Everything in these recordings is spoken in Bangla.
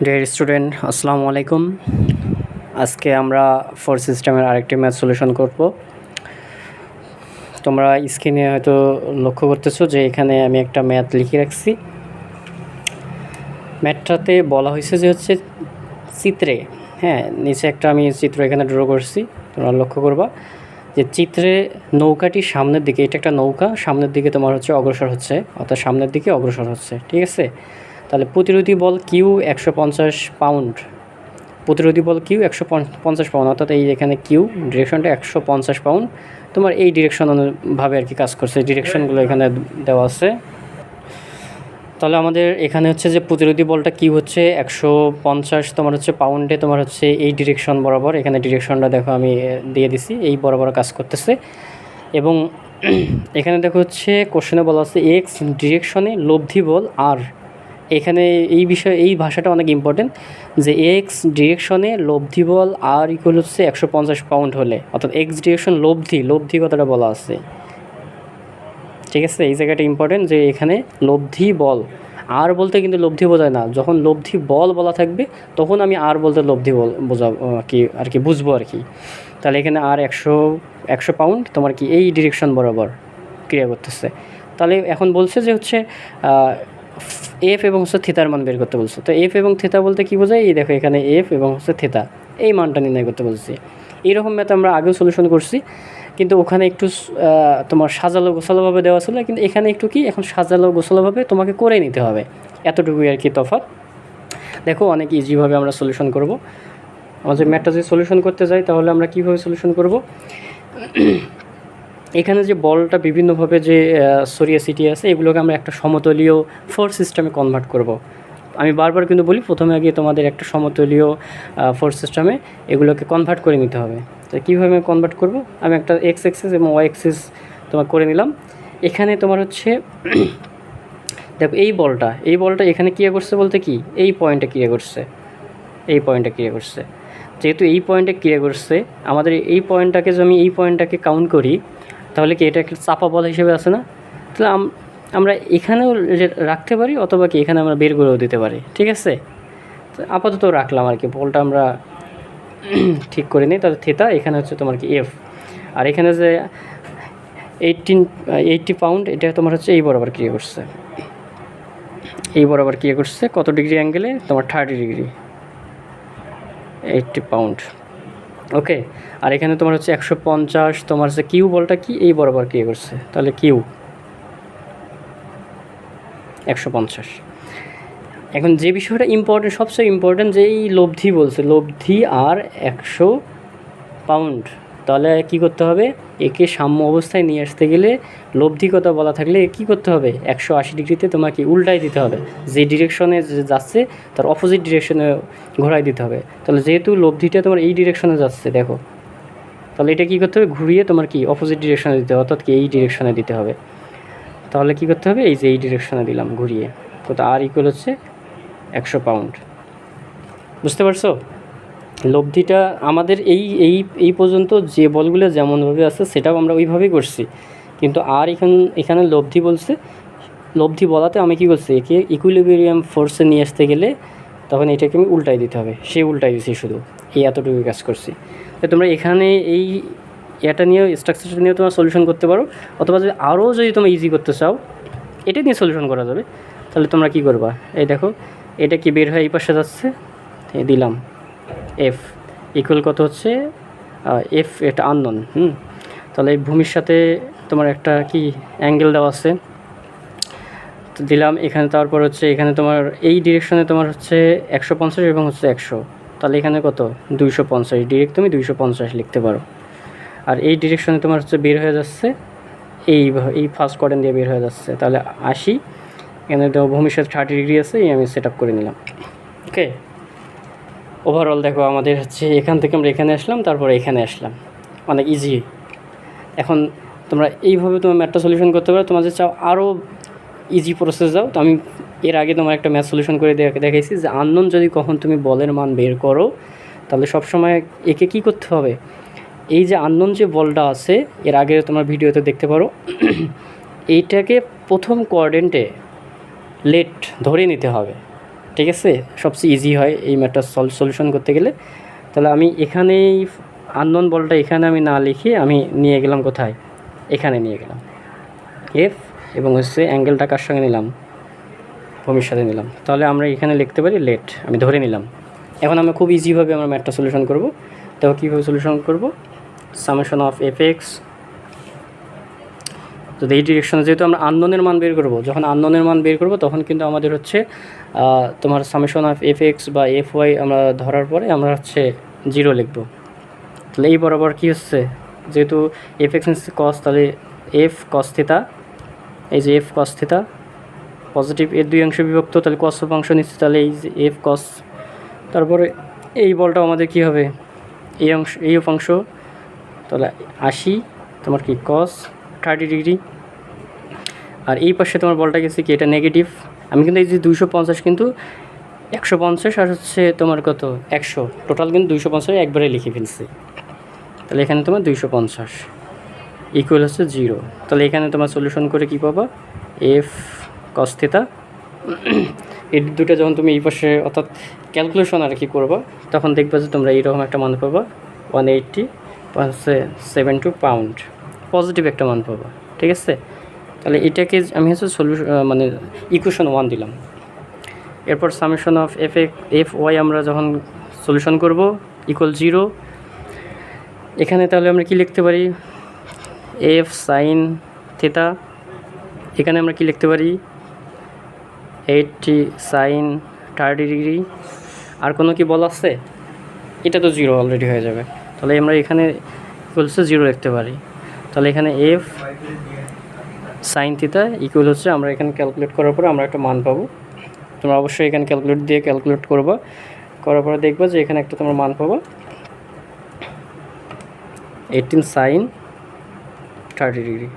ডিয়ার স্টুডেন্ট, আসসালামু আলাইকুম। আজকে আমরা ফোর সিস্টেমের আরেকটি ম্যাথ সলিউশন করব। তোমরা স্ক্রিনে হয়তো লক্ষ্য করতেছো যে এখানে আমি একটা ম্যাথ লিখে রাখছি। ম্যাথটাতে বলা হয়েছে যে হচ্ছে চিত্রে, নিচে একটা আমি চিত্র এখানে ড্র করছি। তোমরা লক্ষ্য করবা যে চিত্রে নৌকাটি সামনের দিকে, এটা একটা নৌকা সামনের দিকে তোমার হচ্ছে অগ্রসর হচ্ছে, অর্থাৎ সামনের দিকে অগ্রসর হচ্ছে, ঠিক আছে। তাহলে প্রতিরোধী বল কিউ 150 পাউন্ড, প্রতিরোধী বল কিউ 150 পাউন্ড, অর্থাৎ এই এখানে কিউ ডিরেকশনটা 150 পাউন্ড তোমার এই ডিরেকশন অনুভাবে আর কি কাজ করছে। ডিরেকশনগুলো এখানে দেওয়া আছে। তাহলে আমাদের এখানে হচ্ছে যে প্রতিরোধী বলটা কিউ হচ্ছে 150 তোমার হচ্ছে পাউন্ডে, তোমার হচ্ছে এই ডিরেকশন বরাবর, এখানে ডিরেকশনটা দেখো আমি দিয়ে দিছি, এই বরাবর কাজ করতেছে। এবং এখানে দেখো হচ্ছে কোশ্চেনে বলা আছে এক্স ডিরেকশনে লব্ধি বল আর, এখানে এই বিষয়ে এই ভাষাটা অনেক ইম্পর্টেন্ট যে এক্স ডিরেকশনে লব্ধি বল আর ইকুয়াল হচ্ছে 150 পাউন্ড হলে, অর্থাৎ এক্স ডিরেকশন লব্ধি কথাটা বলা আছে, ঠিক আছে। এই জায়গাটা ইম্পর্টেন্ট যে এখানে লব্ধি বল, আর বলতে কিন্তু লব্ধি বোঝায় না। যখন লব্ধি বল বলা থাকবে তখন আমি আর বলতে লব্ধি বল বোঝাবো আর কি বুঝবো আর কি। তাহলে এখানে আর 100 পাউন্ড তোমার কি এই ডিরেকশন বরাবর ক্রিয়া করতেছে। তাহলে এখন বলছে যে হচ্ছে এফ এবং হচ্ছে থিতার মান বের করতে বলছে। তো এফ এবং থিতা বলতে কী বোঝায়, এই দেখো এখানে এফ এবং হচ্ছে থিতা এই মানটা নির্ণয় করতে বলছি। এইরকম ম্যাথ আমরা আগেও সলিউশন করছি, কিন্তু ওখানে একটু তোমার সাজালো গোছালোভাবে দেওয়া ছিল, কিন্তু এখানে একটু কি এখন সাজালো গোছালোভাবে তোমাকে করে নিতে হবে, এতটুকুই আর কি তফাৎ। দেখো অনেক ইজিভাবে আমরা সলিউশন করব। আমাদের ম্যাথটা যদি সলিউশন করতে যাই তাহলে আমরা কীভাবে সলিউশন করব, এখানে যে বলটা বিভিন্নভাবে যে ছড়িয়ে ছিটিয়ে আছে এগুলোকে আমরা একটা সমতলীয় ফোর্স সিস্টেমে কনভার্ট করব। আমি বারবার কিন্তু বলি প্রথমে আগে তোমাদের একটা সমতলীয় ফোর্স সিস্টেমে এগুলোকে কনভার্ট করে নিতে হবে। তো কীভাবে কনভার্ট করব, আমি একটা এক্স এক্সিস এবং ওয়াই এক্সিস তোমার করে নিলাম। এখানে তোমার হচ্ছে দেখো এই বলটা এখানে ক্রিয়া করছে বলতে কি এই পয়েন্টে ক্রিয়া করছে, যেহেতু এই পয়েন্টে ক্রিয়া করছে, আমাদের এই পয়েন্টটাকে যদি আমি এই পয়েন্টটাকে কাউন্ট করি তাহলে কি এটা একটা চাপা বল হিসেবে আছে না। তাহলে আমরা এখানেও রাখতে পারি, অথবা কি এখানে আমরা বের করেও দিতে পারি, ঠিক আছে। তো আপাতত রাখলাম আর কি, বলটা আমরা ঠিক করে নিই। তাহলে থিতা এখানে হচ্ছে তোমার কি এফ, আর এখানে যে 80 পাউন্ড এটা তোমার হচ্ছে এই বরাবর ক্রিয়া করছে, কত ডিগ্রি অ্যাঙ্গেলে, তোমার 30 ডিগ্রি, 80 পাউন্ড, ওকে। আর এখানে তোমার হচ্ছে 150 তোমার হচ্ছে কিউ বলটা কি এই বরাবর ক্রিয়া করছে, তাহলে কিউ 150। এখন যে বিষয়টা ইম্পর্টেন্ট, সবচেয়ে ইম্পর্টেন্ট যে এই লব্ধি বলছে, লব্ধি আর 100 পাউন্ড, তাহলে কি করতে হবে, একে সাম্য অবস্থায় নিয়ে আসতে গেলে লব্ধি কথা বলা থাকলে কি করতে হবে, 180 ডিগ্রিতে তোমাকে উল্টাই দিতে হবে, যে ডিরেকশনে যাচ্ছে তার অপোজিট ডিরেকশনে ঘোরাই দিতে হবে। তাহলে যেহেতু লব্ধিটা তোমার এই ডিরেকশনে যাচ্ছে দেখো, তাহলে এটা কী করতে হবে, ঘুরিয়ে তোমার কি অপোজিট ডিরেকশনে দিতে হবে, অর্থাৎ কি এই ডিরেকশনে দিতে হবে। তাহলে কী করতে হবে, এই যে এই ডিরেকশনে দিলাম ঘুরিয়ে, কত আর ইকুয়াল হচ্ছে 100 পাউন্ড। বুঝতে পারছো, লব্ধিটা আমাদের এই পর্যন্ত যে বলগুলো যেমনভাবে আছে সেটাও আমরা ওইভাবেই করছি, কিন্তু আর এখানে লব্ধি বলছে, লব্ধি বলাতে আমি কী করছি, একে ইকুইলিব্রিয়াম ফোর্সে নিয়ে আসতে গেলে তখন এটাকে আমি উল্টাই দিতে হবে, সে উল্টাই দিছি শুধু, এই এতটুকু কাজ করছি। তো তোমরা এখানে এই এটা নিয়েও স্ট্রাকচারটা নিয়েও তোমরা সলিউশন করতে পারো, অথবা যদি তোমরা ইজি করতে চাও এটা নিয়ে সলিউশন করা যাবে। তাহলে তোমরা কী করবা, এই দেখো এটা কি বের হয়ে এই পাশে যাচ্ছে, এই দিলাম এফ ইকুয়াল কত হচ্ছে এফ, এটা আননোন। তাহলে এই ভূমির সাথে তোমার একটা কি অ্যাঙ্গেল দেওয়া আছে, তো দিলাম এখানে। তারপর হচ্ছে এখানে তোমার এই ডিরেকশনে তোমার হচ্ছে 150 এবং হচ্ছে 100, তাহলে এখানে কত 250, ডিরেক্ট তুমি 250 লিখতে পারো। আর এই ডিরেকশনে তোমার হচ্ছে বের হয়ে যাচ্ছে এই ফার্স্ট কোয়াড্রেন্ট দিয়ে বের হয়ে যাচ্ছে, তাহলে 80, এখানে তো ভূমির সাথে 30 ডিগ্রি আছে, এই আমি সেট আপ করে নিলাম, ওকে। ওভারঅল দেখো আমাদের হচ্ছে এখান থেকে আমরা এখানে আসলাম, তারপরে এখানে আসলাম, অনেক ইজি। এখন তোমরা এইভাবে তোমার ম্যাথটা সলিউশন করতে পারো। তোমাদের চাও আরও ইজি প্রসেস যাও, তো আমি এর আগে তোমার একটা ম্যাথ সলিউশন করে দেখাইছি যে আননোন যদি কখন তুমি বলের মান বের করো তাহলে সবসময় একে কী করতে হবে, এই যে আননোন যে বলটা আছে এর আগে তোমার ভিডিওতে দেখতে পারো, এইটাকে প্রথম কোয়াড্রেন্টে লেট ধরে নিতে হবে, ঠিক আছে, সবচেয়ে ইজি হয় এই ম্যাথটা সলিউশন করতে গেলে। তাহলে আমি এখানেই আননোন বলটা এখানে আমি না লিখে আমি নিয়ে গেলাম কোথায়, এখানে নিয়ে গেলাম এফ, এবং হচ্ছে অ্যাঙ্গেলটা কার সঙ্গে নিলাম, ভূমির সাথে নিলাম। তাহলে আমরা এখানে লিখতে পারি লেট, আমি ধরে নিলাম। এখন আমরা খুব ইজিভাবে আমরা ম্যাথটা সলিউশন করব। তো কীভাবে সলিউশন করব, সামেশন অফ এফ এক্স, তো এই ডিরেকশনে যেহেতু আমরা আননোনের মান বের করব, যখন আননোনের মান বের করব তখন কিন্তু আমাদের হচ্ছে তোমার সামেশন অফ এফ এক্স বা এফ ওয়াই আমরা ধরার পরে আমরা হচ্ছে 0 লিখব। তাহলে এই বরাবর কী হচ্ছে, যেহেতু এফ এক্স নিচ্ছে কস, তাহলে এফ কস থিটা, এই যে এফ কস থিটা পজিটিভ, এর 2 অংশ বিভক্ত, তাহলে কস অংশ নিচ্ছে, তাহলে এই যে এফ কস, তারপরে এই বলটাও আমাদের কী হবে, এই অংশ, এই অংশ, তাহলে 80 তোমার কি কস 30 ডিগ্রি। আর এই পাশে তোমার বলটা গেছে কি, এটা নেগেটিভ। আমি কিন্তু এই যে 250 কিন্তু 150 আর হচ্ছে তোমার কত 100, টোটাল কিন্তু 250 একবারে লিখে ফেলছি। তাহলে এখানে তোমার 250 ইকুয়াল হচ্ছে 0। তাহলে এখানে তোমার সলিউশন করে কি পাবা, এফ কস থিটা। এই দুটো যখন তুমি এই পাশে অর্থাৎ ক্যালকুলেশন আর কি করবা, তখন দেখবা যে তোমরা এইরকম একটা মান পাবা 180.72 পাউন্ড, পজিটিভ একটা মান পাবা। ঠিক আছে, তাহলে এটাকে আমি হচ্ছে সলিউশন মানে ইকুয়েশন 1 দিলাম। এরপর সামেশন অফ এফ ওয়াই আমরা যখন সলিউশন করব ইকুয়াল 0, এখানে তাহলে আমরা কি লিখতে পারি, এফ সাইন থিটা, এখানে আমরা কি লিখতে পারি 80 সাইন 30 ডিগ্রি। আর কোনো কি বল আছে, এটা তো 0 অলরেডি হয়ে যাবে, তাহলে আমরা এখানে ইকুয়াল হচ্ছে 0 লিখতে পারি। তাহলে এখানে এফ সাইন থিটা ইকুয়াল হচ্ছে, আমরা এখানে ক্যালকুলেট করার পরে আমরা একটা মান পাবো। তোমরা অবশ্যই এখানে ক্যালকুলেট করবা, করার পরে দেখবা যে এখানে একটা তোমার মান পাবো 18 সাইন 30 ডিগ্রি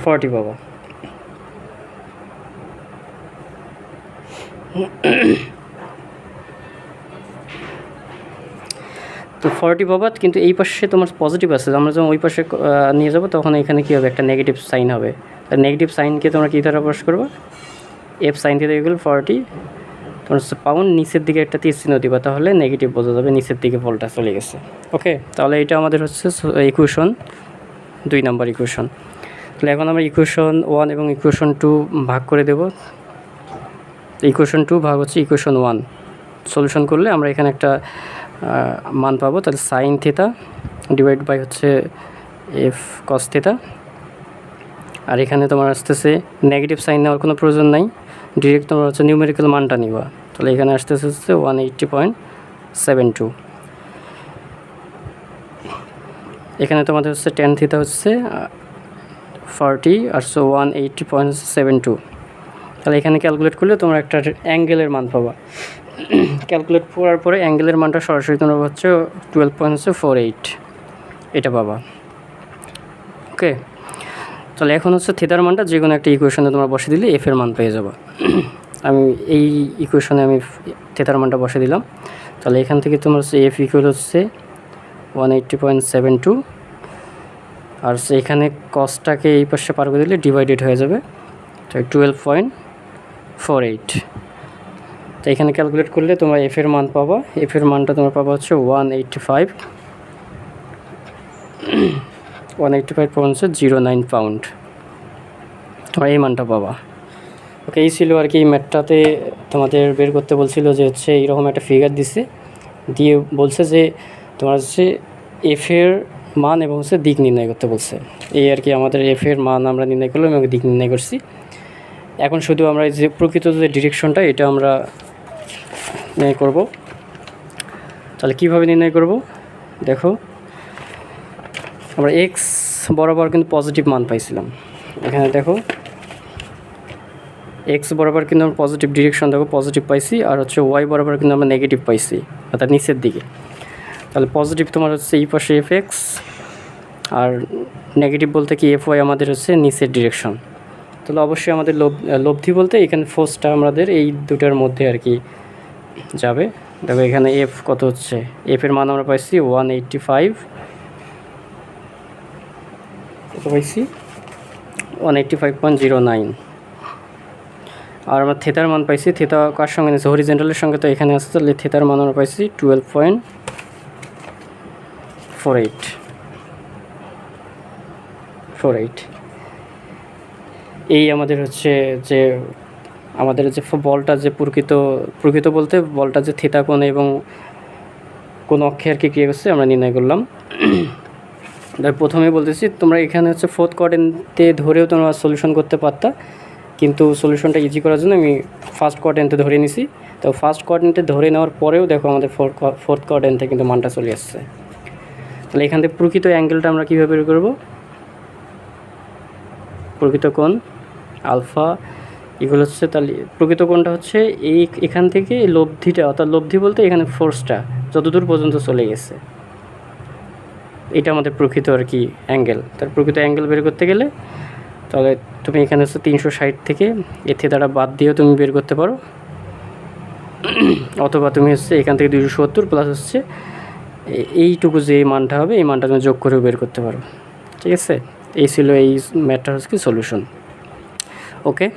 40 পাবো। তো 40 পাবা, কিন্তু এই পাশে তোমার পজিটিভ আছে, আমরা যখন ওই পাশে নিয়ে যাবো তখন এখানে কী হবে, একটা নেগেটিভ সাইন হবে। তার নেগেটিভ সাইনকে তোমরা কী দ্বারা প্রকাশ করবো, এফ সাইন থিটা ইকুয়াল 40, তোমার হচ্ছে পাউন্ড, নিচের দিকে একটা তীর চিহ্ন দিবা, তাহলে নেগেটিভ বোঝা যাবে নিচের দিকে বলটা চলে গেছে। ওকে, তাহলে এটা আমাদের হচ্ছে ইকুয়েশন 2 নম্বর ইকুয়েশন। তাহলে এখন আমরা ইকুয়েশন 1 এবং ইকুয়েশন 2 ভাগ করে দেব। ইকুয়েশন 2 ভাগ হচ্ছে ইকুয়েশন 1, সলিউশন করলে আমরা এখানে একটা মান পাবো। তাহলে সাইন থিটা ডিভাইড বাই হচ্ছে এফ কস থিটা। আর এখানে তোমার আসতেছে নেগেটিভ সাইন নেওয়ার কোনো প্রয়োজন নাই, ডিরেক্ট তোমার হচ্ছে নিউমেরিক্যাল মানটা নিবা। তাহলে এখানে আসতেছে হচ্ছে 180.72। এখানে তোমাদের হচ্ছে টেন থিটা হচ্ছে 40 আর 180.72। তাহলে এখানে ক্যালকুলেট করলে তোমরা একটা অ্যাঙ্গেলের মান পাবা। ক্যালকুলেট করার পরে অ্যাঙ্গেলের মানটা সরাসরি তোমরা হচ্ছে 12.48 এটা পাবা। ওকে, তাহলে এখন হচ্ছে থিটার মানটা যে কোনো একটা ইকুয়েশনে তোমরা বসে দিলে এফ এর মান পেয়ে যাবা। আমি এই ইকুয়েশনে আমি থিটার মানটা বসে দিলাম। তাহলে এখান থেকে তোমার হচ্ছে এফ ইকুয়াল হচ্ছে 180.72, আর এখানে কসটাকে এই পাশে পার করে দিলে ডিভাইডেড হয়ে যাবে, তো 12.48। তো এখানে ক্যালকুলেট করলে তোমরা এফ এর মান পাবা। এফ এর মানটা তোমরা পাবা হচ্ছে 185.09 পাউন্ড, তোমরা এই মানটা পাবা। ওকে, এই ছিল আর কি ম্যাথটাতে তোমাদের বের করতে বলছিল যে হচ্ছে এইরকম একটা ফিগার দিছে, দিয়ে বলছে যে তোমার হচ্ছে এফ এর মান এবং হচ্ছে দিক নির্ণয় করতে বলছে। এই আর কি আমাদের এফ এর মান আমরা নির্ণয় করলাম এবং দিক নির্ণয় করছি। এখন শুধু আমরা যে প্রকৃত যে ডিরেকশনটা এটা আমরা নির্ণয় করব। তাহলে কীভাবে নির্ণয় করব, দেখো আমরা এক্স বরাবর কিন্তু পজিটিভ মান পাইছিলাম, এখানে দেখো এক্স বরাবর কিন্তু আমরা পজিটিভ ডিরেকশন দেখো পজিটিভ পাইছি, আর হচ্ছে ওয়াই বরাবর কিন্তু আমরা নেগেটিভ পাইছি অর্থাৎ নিচের দিকে। তাহলে পজিটিভ তোমার হচ্ছে এই পাশে এফ এক্স, আর নেগেটিভ বলতে কি এফ ওয়াই আমাদের হচ্ছে নিচের ডিরেকশন। তাহলে অবশ্যই আমাদের লব্ধি বলতে এখানে ফোর্সটা আমাদের এই দুটার মধ্যে আর কি যাবে। দেখো এখানে এফ কত হচ্ছে, এফ এর মান আমরা পাইছি 185, কত পাইছি 185.09, আর আমরা থেতার মান পাইছি, থেতা কার সঙ্গে নিয়েছে, হরিজেন্টালের সঙ্গে, তো এখানে আসছে, তাহলে থেতার মান আমরা পাইছি 12.48 এই আমাদের হচ্ছে যে আমাদের যে বলটা যে প্রকৃত বলতে বলটা যে থিতা কোণে এবং কোন অক্ষে আর কি ক্রিয়া করছে আমরা নির্ণয় করলাম। প্রথমে বলতেছি তোমরা এখানে হচ্ছে ফোর্থ কোয়াড্রেন্টে ধরেও তোমরা সলিউশন করতে পারতা, কিন্তু সলিউশনটা ইজি করার জন্য আমি ফার্স্ট কোয়াড্রেন্টে ধরে নিছি। তো ফার্স্ট কোয়াড্রেন্টে ধরে নেওয়ার পরেও দেখো আমাদের ফোর্থ কোয়াড্রেন্টে কিন্তু মানটা চলে আসছে। তাহলে এখান থেকে প্রকৃত অ্যাঙ্গেলটা আমরা কীভাবে বের করব, প্রকৃত কোণ আলফা এগুলো হচ্ছে, তাহলে প্রকৃত কোণটা হচ্ছে এখান থেকে লব্ধিটা, অর্থাৎ লব্ধি বলতে এখানে ফোর্সটা যতদূর পর্যন্ত চলে গেছে, এটা আমাদের প্রকৃত আর কি অ্যাঙ্গেল। তার প্রকৃত অ্যাঙ্গেল বের করতে গেলে তাহলে তুমি এখানে হচ্ছে 360 থেকে এ থেটাটা বাদ দিয়েও তুমি বের করতে পারো, অথবা তুমি হচ্ছে এখান থেকে 270 প্লাস হচ্ছে এইটুকু যে মানটা হবে এই মানটা তুমি যোগ করেও বের করতে পারো। ঠিক আছে, এই ছিল এই ম্যাথটার হচ্ছে সলিউশন। ওকে।